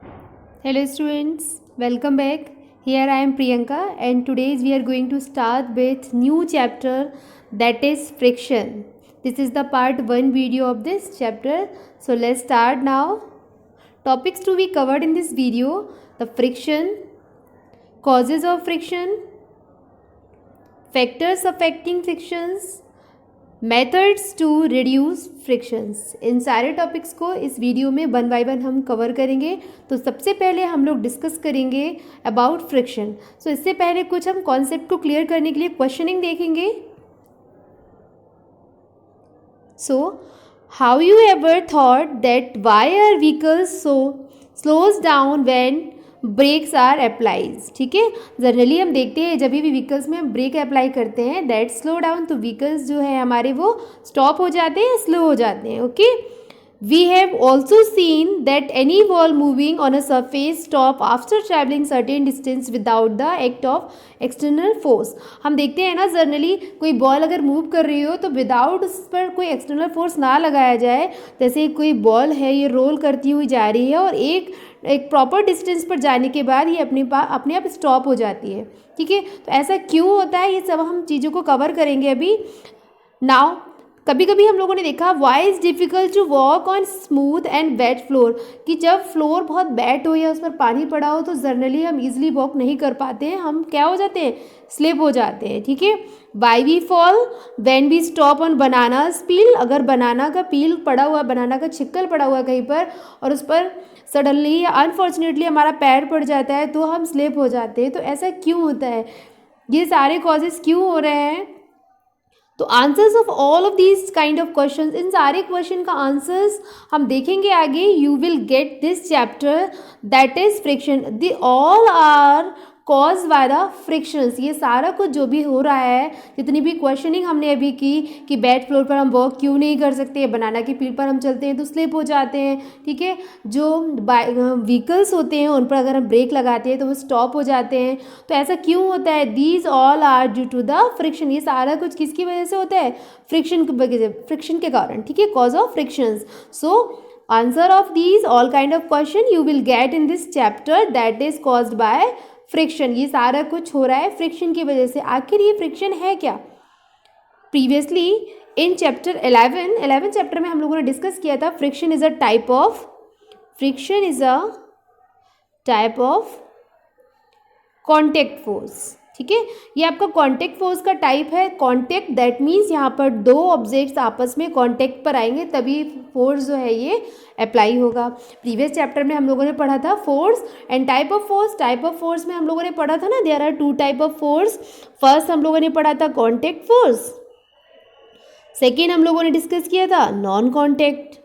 Hello students, welcome back. Here I am Priyanka and today we are going to start with new chapter, that is friction. This is the part 1 video of this chapter. So let's start now. Topics to be covered in this video: the friction, causes of friction, factors affecting frictions, methods to reduce frictions. इन सारे टॉपिक्स को इस video में one by one हम cover करेंगे। तो सबसे पहले हम लोग डिस्कस करेंगे अबाउट फ्रिक्शन। सो इससे पहले कुछ हम कॉन्सेप्ट को क्लियर करने के लिए क्वेश्चनिंग देखेंगे। So how you ever thought that why are vehicles so slows down when brakes are applies. ठीक है, जनरली हम देखते हैं जब भी व्हीकल्स में हम ब्रेक अप्लाई करते हैं दैट स्लो डाउन, तो व्हीकल्स जो है हमारे वो स्टॉप हो जाते हैं, स्लो हो जाते हैं। Okay, we have also seen that any ball moving on a surface stop after travelling certain distance without the act of external force. हम देखते हैं ना, जनरली कोई बॉल अगर मूव कर रही हो तो विदाउट उस पर कोई एक्सटर्नल फोर्स ना लगाया जाए, जैसे कोई बॉल है ये रोल करती हुई जा रही है और एक प्रॉपर डिस्टेंस पर जाने के बाद ये अपने आप स्टॉप हो जाती है। ठीक है, तो ऐसा क्यों होता है ये सब हम चीज़ों को कवर करेंगे अभी। नाउ कभी कभी हम लोगों ने देखा why is difficult to walk on smooth and wet floor, कि जब फ्लोर बहुत वेट हो या उस पर पानी पड़ा हो तो जनरली हम इजीली वॉक नहीं कर पाते हैं, हम क्या हो जाते हैं, स्लिप हो जाते हैं। ठीक है, why we fall when we stop on bananas peel, अगर बनाना का पील पड़ा हुआ, बनाना का छिक्कल पड़ा हुआ कहीं पर और उस पर सडनली या अनफॉर्चुनेटली हमारा पैर पड़ जाता है तो हम स्लिप हो जाते हैं। तो ऐसा क्यों होता है, ये सारे कॉजेज क्यों हो रहे हैं। तो answers of all of these kind of questions, इन सारे क्वेश्चन का आंसर्स हम देखेंगे आगे। You will get this chapter that is friction, the all are cause by the frictions. ये सारा कुछ जो भी हो रहा है, जितनी भी क्वेश्चनिंग हमने अभी की कि बैट फ्लोर पर हम वॉक क्यों नहीं कर सकते, बनाना की पील पर हम चलते हैं तो स्लिप हो जाते हैं। ठीक है, जो व्हीकल्स होते हैं उन पर अगर हम ब्रेक लगाते हैं तो वो स्टॉप हो जाते हैं। तो ऐसा क्यों होता है, these all are due to the friction. ये सारा कुछ किसकी वजह से होता है, फ्रिक्शन की वजह से, फ्रिक्शन के कारण। ठीक है, cause of frictions. So answer of these all kind of question you will get in this chapter that is caused by friction. ये सारा कुछ हो रहा है फ्रिक्शन की वजह से। आखिर ये फ्रिक्शन है क्या। प्रीवियसली इन चैप्टर 11 चैप्टर में हम लोगों ने डिस्कस किया था friction is a type of contact force. ठीक है, ये आपका कॉन्टेक्ट फोर्स का टाइप है। कॉन्टेक्ट दैट मीन्स यहाँ पर दो ऑब्जेक्ट्स आपस में कॉन्टेक्ट पर आएंगे तभी फोर्स जो है ये अप्लाई होगा। प्रीवियस चैप्टर में हम लोगों ने पढ़ा था force and type of force. Type of force में हम लोगों ने पढ़ा था ना, there are two type of force. First हम लोगों ने पढ़ा था कॉन्टेक्ट फोर्स, सेकेंड हम लोगों ने डिस्कस किया था नॉन कॉन्टेक्ट।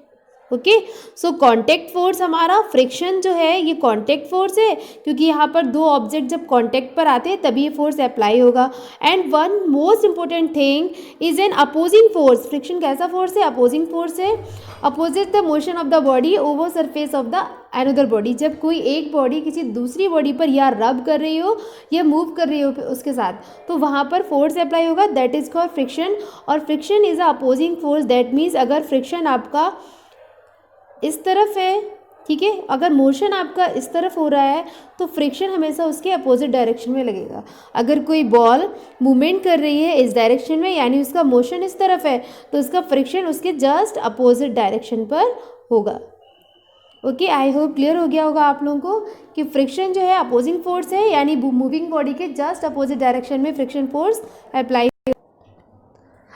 ओके, सो कॉन्टेक्ट फोर्स हमारा फ्रिक्शन जो है ये कॉन्टेक्ट फोर्स है, क्योंकि यहाँ पर दो ऑब्जेक्ट जब कॉन्टेक्ट पर आते हैं तभी ये फोर्स अप्लाई होगा। And one most important thing is an opposing force. Friction कैसा फोर्स है, अपोजिंग फोर्स है। Opposite the motion of the body over surface of the another body. जब कोई एक बॉडी किसी दूसरी बॉडी पर या रब कर रही हो या मूव कर रही हो उसके साथ, तो वहाँ पर फोर्स अप्लाई होगा, दैट इज कॉल्ड फ्रिक्शन। और friction is a opposing force, that means अगर फ्रिक्शन आपका इस तरफ है, ठीक है, अगर मोशन आपका इस तरफ हो रहा है तो फ्रिक्शन हमेशा उसके अपोजिट डायरेक्शन में लगेगा। अगर कोई बॉल मूवमेंट कर रही है इस डायरेक्शन में यानी उसका मोशन इस तरफ है तो उसका फ्रिक्शन उसके जस्ट अपोजिट डायरेक्शन पर होगा। ओके, आई होप क्लियर हो गया होगा आप लोगों को कि फ्रिक्शन जो है अपोजिंग फोर्स है, यानी मूविंग बॉडी के जस्ट अपोजिट डायरेक्शन में friction force apply.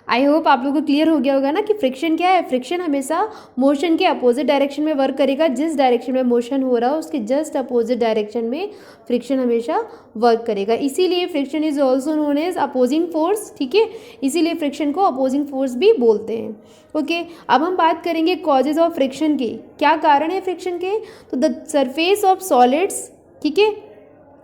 I hope आप लोगों को क्लियर हो गया होगा ना कि फ्रिक्शन क्या है। फ्रिक्शन हमेशा मोशन के अपोजिट डायरेक्शन में वर्क करेगा। जिस डायरेक्शन में मोशन हो रहा हो उसके जस्ट अपोजिट डायरेक्शन में फ्रिक्शन हमेशा वर्क करेगा। इसीलिए friction is also known as opposing force. ठीक है, इसीलिए फ्रिक्शन को अपोजिंग फोर्स भी बोलते हैं। ओके, अब हम बात करेंगे कॉजेज ऑफ फ्रिक्शन की। क्या कारण है फ्रिक्शन के, तो द सरफेस ऑफ सॉलिड्स, ठीक है,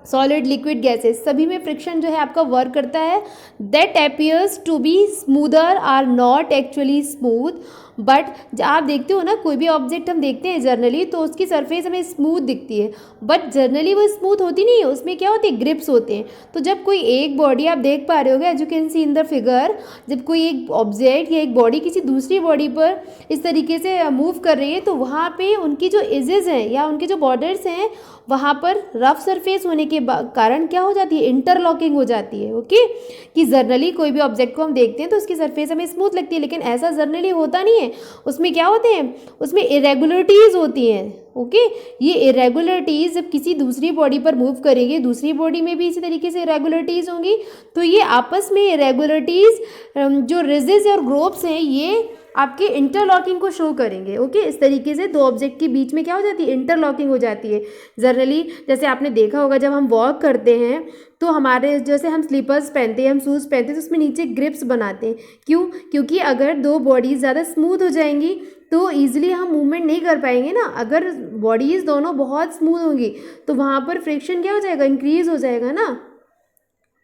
सॉलिड लिक्विड गैसेस सभी में फ्रिक्शन जो है आपका वर्क करता है। That appears to be smoother are not actually smooth, but आप देखते हो ना, कोई भी ऑब्जेक्ट हम देखते हैं जनरली तो उसकी सरफेस हमें स्मूथ दिखती है, बट जनरली वो स्मूथ होती नहीं है, उसमें क्या होती है, ग्रिप्स होते हैं। तो जब कोई एक बॉडी आप देख पा रहे होगे, as you can see in the figure, जब कोई एक ऑब्जेक्ट या एक बॉडी किसी दूसरी बॉडी पर इस तरीके से मूव कर रही है, तो वहाँ पे उनकी जो एजेस हैं या उनके जो बॉर्डर्स हैं, वहाँ पर रफ सरफेस होने के कारण क्या हो जाती है, इंटरलॉकिंग हो जाती है। ओके, कि जर्नली कोई भी ऑब्जेक्ट को हम देखते हैं तो उसकी सरफेस हमें स्मूथ लगती है, लेकिन ऐसा जर्नली होता नहीं है। उसमें क्या होते हैं, उसमें इरेगुलरिटीज़ होती हैं। ओके, ये इरेगुलरिटीज़ जब किसी दूसरी बॉडी पर मूव करेंगे, दूसरी बॉडी में भी इसी तरीके से इरेगुलरिटीज़ होंगी, तो ये आपस में इरेगुलरिटीज़ जो रिजेस और ग्रोव्स हैं, ये आपके इंटरलॉकिंग को शो करेंगे। ओके, इस तरीके से दो ऑब्जेक्ट के बीच में क्या हो जाती है, इंटरलॉकिंग हो जाती है। जनरली जैसे आपने देखा होगा, जब हम वॉक करते हैं तो हमारे, जैसे हम स्लीपर्स पहनते हैं, हम शूज़ पहनते हैं, तो उसमें नीचे ग्रिप्स बनाते हैं। क्यों? क्योंकि अगर दो बॉडीज़ ज़्यादा स्मूथ हो जाएंगी तो ईजिली हम मूवमेंट नहीं कर पाएंगे ना। अगर बॉडीज़ दोनों बहुत स्मूथ होंगी तो वहाँ पर फ्रिक्शन क्या हो जाएगा, इंक्रीज हो जाएगा ना।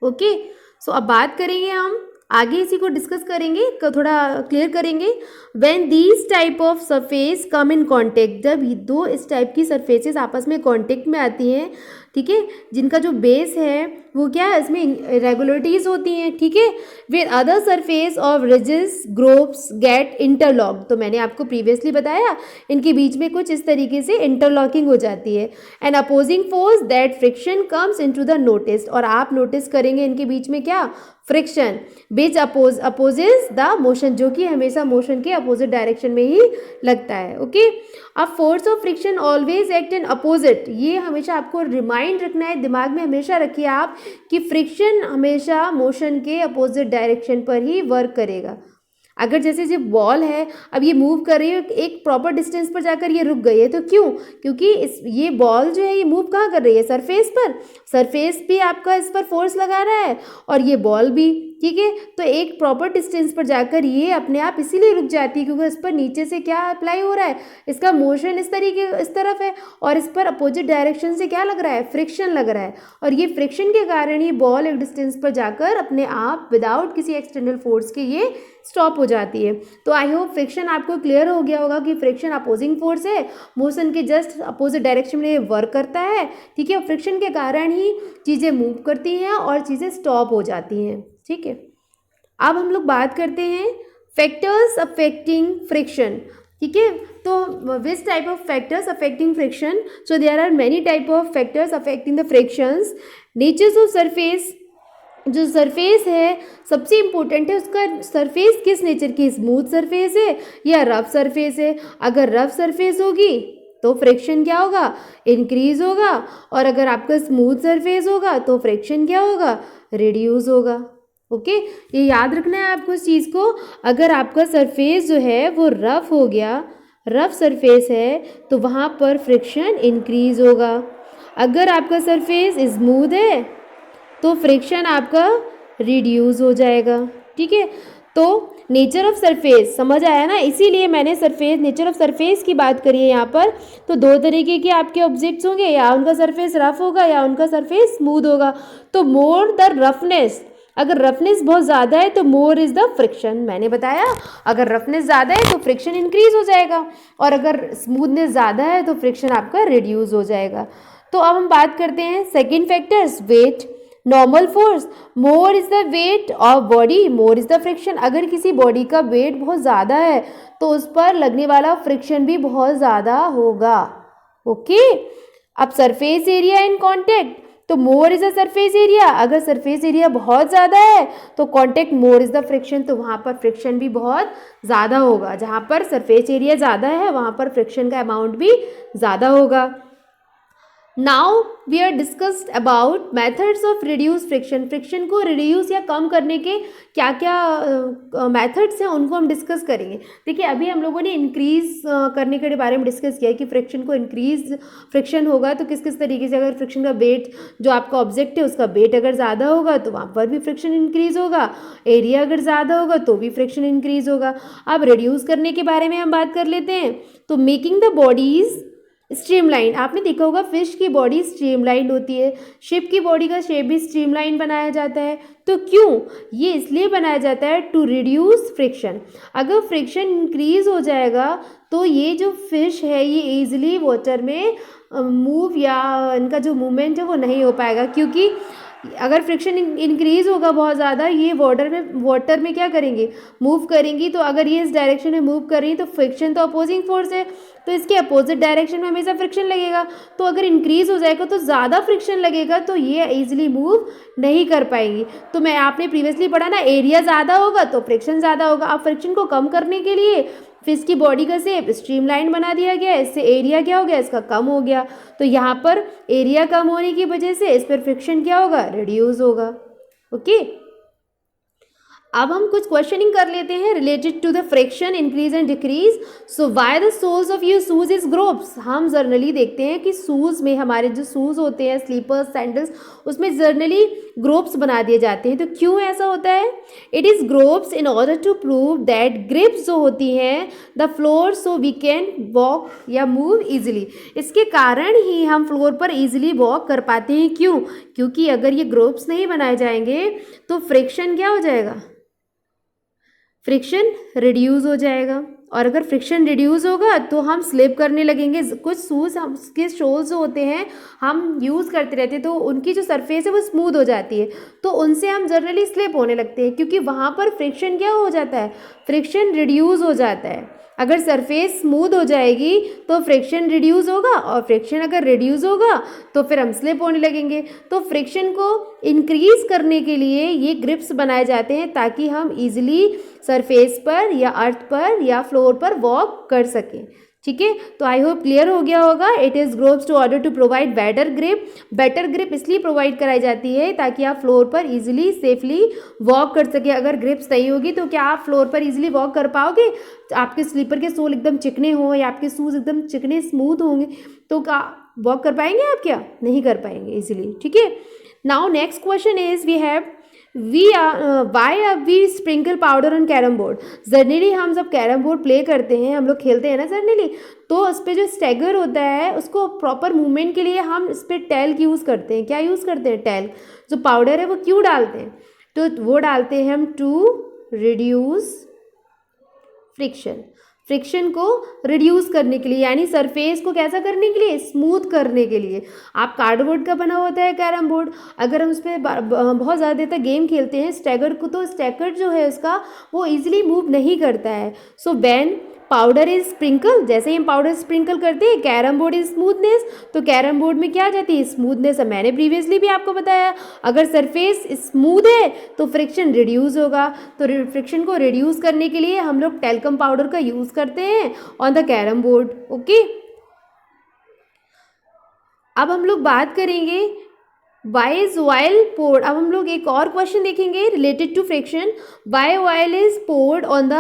ओके, सो अब बात करेंगे हम आगे, इसी को डिस्कस करेंगे, थोड़ा क्लियर करेंगे। When these type of surface come in contact, जब दो इस टाइप की सरफेसेस आपस में कॉन्टेक्ट में आती हैं, ठीक है, जिनका जो बेस है वो क्या है, इसमें इरेगुलरिटीज़ होती हैं, ठीक है, with other surface of ridges grooves get interlocked. तो मैंने आपको प्रीवियसली बताया, इनके बीच में कुछ इस तरीके से इंटरलॉकिंग हो जाती है। And opposing force that friction comes into the notice, और आप नोटिस करेंगे इनके बीच में क्या, friction, which opposes the motion, जो कि हमेशा मोशन के अपोजिट डायरेक्शन में ही लगता है। ओके, अब force of friction always act in opposite, ये हमेशा आपको रिमाइंड रखना है, दिमाग में हमेशा रखिए आप कि फ्रिक्शन हमेशा मोशन के अपोजिट डायरेक्शन पर ही वर्क करेगा। अगर जैसे जो बॉल है, अब ये मूव कर रही है, एक प्रॉपर डिस्टेंस पर जाकर ये रुक गई है, तो क्यों? क्योंकि ये बॉल जो है ये मूव कहाँ कर रही है, सरफेस पर। सरफेस भी आपका इस पर फोर्स लगा रहा है और ये बॉल भी, ठीक है। तो एक प्रॉपर डिस्टेंस पर जाकर ये अपने आप इसीलिए रुक जाती है क्योंकि इस पर नीचे से क्या अप्लाई हो रहा है, इसका मोशन इस तरफ है और इस पर अपोजिट डायरेक्शन से क्या लग रहा है, फ्रिक्शन लग रहा है। और ये फ्रिक्शन के कारण ये बॉल एक डिस्टेंस पर जाकर अपने आप विदाउट किसी एक्सटर्नल फोर्स के ये स्टॉप हो जाती है। तो आई होप फ्रिक्शन आपको क्लियर हो गया होगा कि फ्रिक्शन अपोजिंग फोर्स है, मोशन के जस्ट अपोजिट डायरेक्शन में वर्क करता है, ठीक है। फ्रिक्शन के कारण ही चीज़ें मूव करती हैं और चीज़ें स्टॉप हो जाती हैं, ठीक है। अब हम लोग बात करते हैं फैक्टर्स अफेक्टिंग फ्रिक्शन, ठीक है। तो which type of factors affecting friction, so there are many type of factors affecting the frictions. Natures of surface, जो सरफेस है सबसे इम्पोर्टेंट है, उसका सरफेस किस नेचर की, स्मूथ सरफेस है या रफ सरफेस है। अगर रफ सरफेस होगी तो फ्रिक्शन क्या होगा, इंक्रीज होगा, और अगर आपका स्मूथ सरफेस होगा तो फ्रिक्शन क्या होगा, रिड्यूस होगा। ओके, ये याद रखना है आपको इस चीज़ को। अगर आपका सरफेस जो है वो रफ हो गया, रफ सरफेस है, तो वहाँ पर फ्रिक्शन इंक्रीज होगा। अगर आपका सरफेस स्मूथ है तो फ्रिक्शन आपका रिड्यूस हो जाएगा, ठीक है। तो नेचर ऑफ सरफेस समझ आया ना, इसीलिए मैंने सरफेस, नेचर ऑफ सरफेस की बात करी है यहाँ पर। तो दो तरीके के आपके ऑब्जेक्ट्स होंगे, या उनका सरफेस रफ होगा या उनका सरफेस स्मूथ होगा। तो मोर द रफनेस, अगर रफनेस बहुत ज़्यादा है तो मोर इज़ द फ्रिक्शन। मैंने बताया अगर रफनेस ज़्यादा है तो फ्रिक्शन इंक्रीज हो जाएगा, और अगर स्मूथनेस ज़्यादा है तो फ्रिक्शन आपका रिड्यूस हो जाएगा। तो अब हम बात करते हैं second factors, weight, normal force, more is the weight of body, more is the friction. अगर किसी बॉडी का वेट बहुत ज़्यादा है तो उस पर लगने वाला फ्रिक्शन भी बहुत ज़्यादा होगा। ओके, अब सरफेस एरिया इन कॉन्टेक्ट, तो मोर इज द सरफेस एरिया। अगर सरफेस एरिया बहुत ज़्यादा है तो contact more is the friction, तो वहाँ पर फ्रिक्शन भी बहुत ज़्यादा होगा। जहाँ पर सरफेस एरिया ज़्यादा है वहाँ पर फ्रिक्शन का अमाउंट भी ज़्यादा होगा। Now we are discussed about methods of reduce friction. Friction को रिड्यूस या कम करने के क्या क्या मेथड्स हैं उनको हम डिस्कस करेंगे। देखिए, अभी हम लोगों ने इंक्रीज करने के बारे में डिस्कस किया कि फ्रिक्शन को इंक्रीज फ्रिक्शन होगा तो किस किस तरीके से, अगर फ्रिक्शन का वेट, जो आपका ऑब्जेक्ट है उसका वेट अगर ज़्यादा होगा तो वहाँ पर भी फ्रिक्शन इंक्रीज होगा, एरिया अगर ज़्यादा होगा तो भी फ्रिक्शन इंक्रीज होगा। अब रिड्यूस करने के बारे में हम बात कर लेते हैं। तो मेकिंग द बॉडीज़ स्ट्रीमलाइन, आपने देखा होगा फिश की बॉडी स्ट्रीमलाइन होती है, शिप की बॉडी का शेप भी स्ट्रीमलाइन बनाया जाता है। तो क्यों? ये इसलिए बनाया जाता है टू रिड्यूस फ्रिक्शन। अगर फ्रिक्शन इंक्रीज हो जाएगा तो ये जो फिश है ये ईजिली वाटर में मूव या इनका जो मूवमेंट है वो नहीं हो पाएगा, क्योंकि अगर फ्रिक्शन इंक्रीज होगा बहुत ज़्यादा, ये वाटर में क्या करेंगे, मूव करेंगी। तो अगर ये इस डायरेक्शन में मूव कर रही है तो फ्रिक्शन तो अपोजिंग फोर्स है, तो इसके अपोजिट डायरेक्शन में हमेशा फ्रिक्शन लगेगा। तो अगर इंक्रीज हो जाएगा तो ज़्यादा फ्रिक्शन लगेगा, तो ये ईजिली मूव नहीं कर पाएंगी। तो मैं आपने प्रीवियसली पढ़ा ना, एरिया ज़्यादा होगा तो फ्रिक्शन ज़्यादा होगा। अब फ्रिक्शन को कम करने के लिए फिश की बॉडी का शेप स्ट्रीमलाइन बना दिया गया, इससे एरिया क्या हो गया, इसका कम हो गया। तो यहाँ पर एरिया कम होने की वजह से इस पर फ्रिक्शन क्या होगा, रिड्यूस होगा। ओके, अब हम कुछ क्वेश्चनिंग कर लेते हैं related to the friction increase and decrease. So why the soles of your shoes is grooves. हम जर्नली देखते हैं कि शूज़ में, हमारे जो शूज़ होते हैं स्लीपर्स सैंडल्स, उसमें जर्नली ग्रोव्स बना दिए जाते हैं। तो क्यों ऐसा होता है? It is grooves in order to prove that grips जो होती हैं the floor, so we can walk या मूव ईजिली। इसके कारण ही हम फ्लोर पर ईजिली वॉक कर पाते हैं। क्यों? क्योंकि अगर ये ग्रोव्स नहीं बनाए जाएंगे तो फ्रिक्शन क्या हो जाएगा, फ्रिक्शन रिड्यूस हो जाएगा। और अगर फ्रिक्शन रिड्यूस होगा तो हम स्लिप करने लगेंगे। कुछ शूज़, हम के शोल्स जो होते हैं हम यूज़ करते रहते हैं तो उनकी जो सरफेस है वो स्मूथ हो जाती है, तो उनसे हम जनरली स्लिप होने लगते हैं, क्योंकि वहाँ पर फ्रिक्शन क्या हो जाता है, फ्रिक्शन रिड्यूस हो जाता है। अगर सरफेस स्मूथ हो जाएगी तो फ्रिक्शन रिड्यूस होगा, और फ्रिक्शन अगर रिड्यूस होगा तो फिर हम स्लिप होने लगेंगे। तो फ्रिक्शन को इंक्रीज करने के लिए ये ग्रिप्स बनाए जाते हैं ताकि हम इजीली सरफेस पर या अर्थ पर या फ्लोर पर वॉक कर सकें। ठीक है, तो आई होप क्लियर हो गया होगा। It is grooves to order to provide better grip. Better grip इसलिए प्रोवाइड कराई जाती है ताकि आप फ्लोर पर इजीली सेफली वॉक कर सके। अगर ग्रिप्स नहीं होगी तो क्या आप फ्लोर पर इजीली वॉक कर पाओगे? आपके स्लीपर के सोल एकदम चिकने हों या आपके शूज़ एकदम चिकने स्मूथ होंगे तो क्या वॉक कर पाएंगे आप? क्या नहीं कर पाएंगे इजीली। ठीक है, now next question is we have why we sprinkle powder on carrom board. Generally हम जब कैरम बोर्ड प्ले करते हैं, हम लोग खेलते हैं ना जर्नली, तो उस पर जो स्टैगर होता है उसको प्रॉपर मूवमेंट के लिए हम इस पर टैल्क यूज़ करते हैं। क्या यूज़ करते हैं? टैल्क। जो पाउडर है वो क्यों डालते हैं? तो वो डालते हैं हम टू रिड्यूस फ्रिक्शन। फ्रिक्शन को रिड्यूस करने के लिए, यानी सरफेस को कैसा करने के लिए, स्मूथ करने के लिए। आप कार्डबोर्ड का बना होता है कैरम बोर्ड, अगर हम उस पर बहुत ज़्यादा देर तक गेम खेलते हैं स्टैगर को, तो स्टैगर जो है उसका वो इजीली मूव नहीं करता है। So when powder is sprinkle, जैसे ही हम पाउडर स्प्रिंकल करते हैं, कैरम बोर्ड इज स्मूथनेस, तो कैरम बोर्ड में क्या आ जाती है, स्मूथनेस। मैंने प्रीवियसली भी आपको बताया, अगर सरफेस स्मूथ है तो फ्रिक्शन रिड्यूस होगा। तो फ्रिक्शन को रिड्यूस करने के लिए हम लोग टैल्कम पाउडर का यूज़ करते हैं on the carrom board. Okay, अब हम लोग बात करेंगे वाई इज ऑयल पोर्ड। अब हम लोग एक और क्वेश्चन देखेंगे related to friction. Why oil is poured on the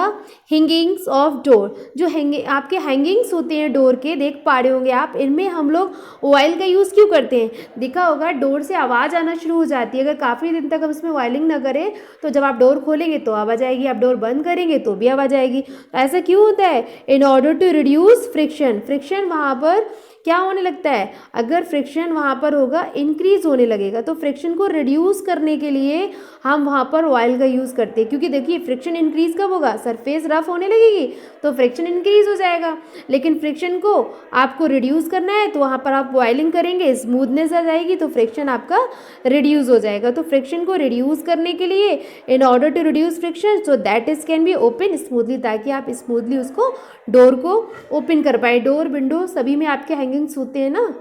hangings of door. जो आपके हैंगिंग्स होते हैं डोर के, देख पा रहे होंगे आप, इनमें हम लोग ऑयल का यूज़ क्यों करते हैं? देखा होगा डोर से आवाज़ आना शुरू हो जाती है, अगर काफ़ी दिन तक हम इसमें ऑयलिंग ना करें तो जब आप डोर खोलेंगे तो आवाज़ आएगी, आप डोर बंद करेंगे तो भी आवाज़ आएगी। तो ऐसा क्यों होता है? In order to reduce friction. Friction वहाँ पर क्या होने लगता है, अगर फ्रिक्शन वहाँ पर होगा इंक्रीज होने लगेगा, तो फ्रिक्शन को रिड्यूस करने के लिए हम वहाँ पर ऑयल का यूज़ करते हैं। क्योंकि देखिए फ्रिक्शन इंक्रीज कब होगा, सरफेस रफ होने लगेगी तो फ्रिक्शन इंक्रीज हो जाएगा। लेकिन फ्रिक्शन को आपको रिड्यूस करना है तो वहाँ पर आप ऑयलिंग करेंगे, स्मूथनेस आ जाएगी, तो फ्रिक्शन आपका रिड्यूस हो जाएगा। तो फ्रिक्शन को रिड्यूस करने के लिए in order to reduce friction so that is can be open smoothly, ताकि आप स्मूथली उसको डोर को ओपन कर पाए। डोर विंडो सभी में आपके हैंगिंग्स होते हैं ना।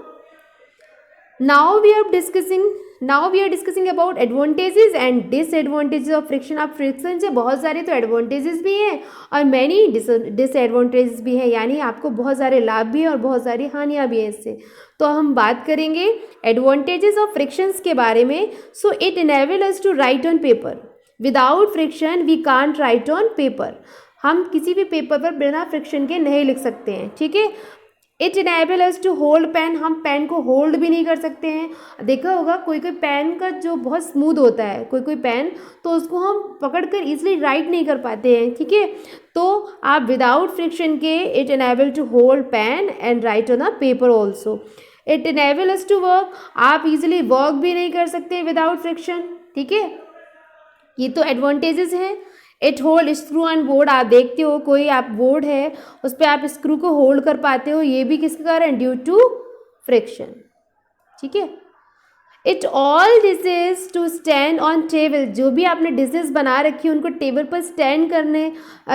Now we are discussing about advantages and disadvantages of friction. आप फ्रिक्शन से बहुत सारे तो एडवांटेजेस भी हैं और मैनी डिसएडवांटेजेस भी हैं, यानी आपको बहुत सारे लाभ भी हैं और बहुत सारी हानियाँ भी हैं इससे। तो हम बात करेंगे एडवांटेजेस ऑफ फ्रिक्शंस के बारे में। So it enable us to write on paper. Without friction we can't write on paper. हम किसी भी पेपर पर बिना फ्रिक्शन के नहीं लिख सकते हैं। ठीक है, it enable us to hold pen, हम पेन को होल्ड भी नहीं कर सकते हैं। देखा होगा कोई कोई पेन का जो बहुत स्मूथ होता है कोई कोई पेन, तो उसको हम पकड़ कर ईजिली राइट नहीं कर पाते हैं, ठीक है। तो आप विदाउट फ्रिक्शन के it enable to hold pen and write on a paper also. It enable us to work, आप इजिली वर्क भी नहीं कर सकते विदाउट फ्रिक्शन, ठीक है। ये तो एडवांटेजेस हैं। It hold screw and board, आप देखते हो कोई आप बोर्ड है उस पर आप स्क्रू को होल्ड कर पाते हो, ये भी किसके कारण, ड्यू टू फ्रिक्शन, ठीक है। It all dishes to stand on table, जो भी आपने डिशेज बना रखी है उनको टेबल पर स्टैंड करने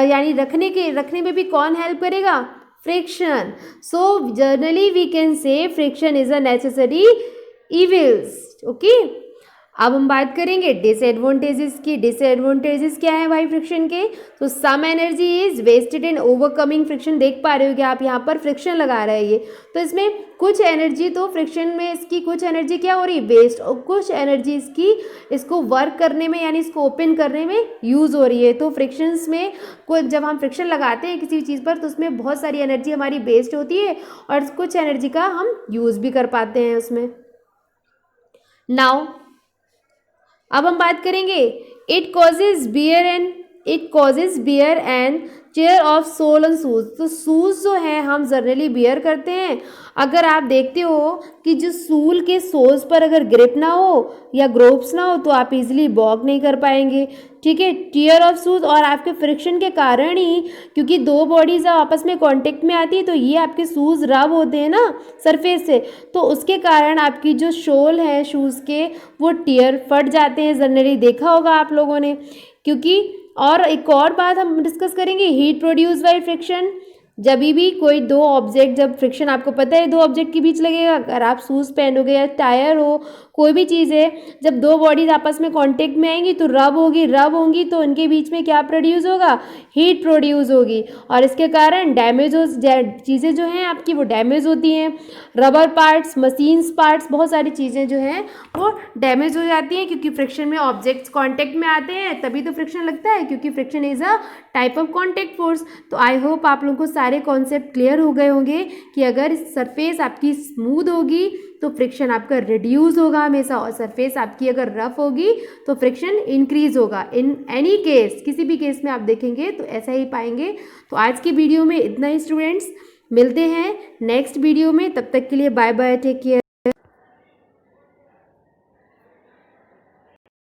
यानी रखने में भी कौन हेल्प करेगा, friction. So generally we can say friction is a necessary evils, okay. अब हम बात करेंगे डिसएडवांटेजेस की। डिसएडवांटेजेस क्या है भाई फ्रिक्शन के, तो some energy is wasted in overcoming friction, देख पा रहे हो कि आप यहाँ पर फ्रिक्शन लगा रहे हैं ये, तो इसमें कुछ एनर्जी तो फ्रिक्शन में इसकी कुछ एनर्जी क्या हो रही है, वेस्ट, और कुछ एनर्जी इसकी इसको वर्क करने में यानी इसको ओपन करने में यूज़ हो रही है। तो फ्रिक्शंस में कुछ जब हम फ्रिक्शन लगाते हैं किसी चीज़ पर तो उसमें बहुत सारी एनर्जी हमारी वेस्ट होती है और कुछ एनर्जी का हम यूज़ भी कर पाते हैं उसमें। नाउ अब हम बात करेंगे it causes wear and tear of sole and shoes. तो शूज़ जो है हम जनरली बियर करते हैं, अगर आप देखते हो कि जो सूल के सोल्स पर अगर ग्रिप ना हो या ग्रोव्स ना हो तो आप इजीली वॉक नहीं कर पाएंगे, ठीक है। टियर ऑफ शूज, और आपके फ्रिक्शन के कारण ही, क्योंकि दो बॉडीज आपस में कांटेक्ट में आती है तो ये आपके शूज़ रब होते हैं ना सरफेस से, तो उसके कारण आपकी जो सोल है शूज़ के वो टियर फट जाते हैं, जनरली देखा होगा आप लोगों ने। क्योंकि और एक और बात हम डिस्कस करेंगे, हीट प्रोड्यूस बाय फ्रिक्शन। जब भी कोई दो ऑब्जेक्ट, जब फ्रिक्शन आपको पता है दो ऑब्जेक्ट के बीच लगेगा, अगर आप शूज़ पहनोगे या टायर हो कोई भी चीज़ है, जब दो बॉडीज आपस में कांटेक्ट में आएंगी तो रब होंगी तो उनके बीच में क्या प्रोड्यूस होगा, हीट प्रोड्यूस होगी, और इसके कारण डैमेज हो चीज़ें जो हैं आपकी वो डैमेज होती हैं। रबर पार्ट्स, मशीन्स पार्ट्स, बहुत सारी चीज़ें जो हैं वो डैमेज हो जाती हैं क्योंकि फ्रिक्शन में ऑब्जेक्ट्स कांटेक्ट में आते हैं, तभी तो फ्रिक्शन लगता है, क्योंकि friction is a type of contact force. तो आई होप आप लोगों को सारे कॉन्सेप्ट क्लियर हो गए होंगे कि अगर सरफेस आपकी स्मूथ होगी तो फ्रिक्शन आपका रिड्यूस होगा हमेशा, और सरफेस आपकी अगर रफ होगी तो फ्रिक्शन इंक्रीज होगा। इन एनी केस, किसी भी केस में आप देखेंगे तो ऐसा ही पाएंगे। तो आज की वीडियो में इतना ही स्टूडेंट्स, मिलते हैं नेक्स्ट वीडियो में, तब तक के लिए बाय बाय, टेक केयर।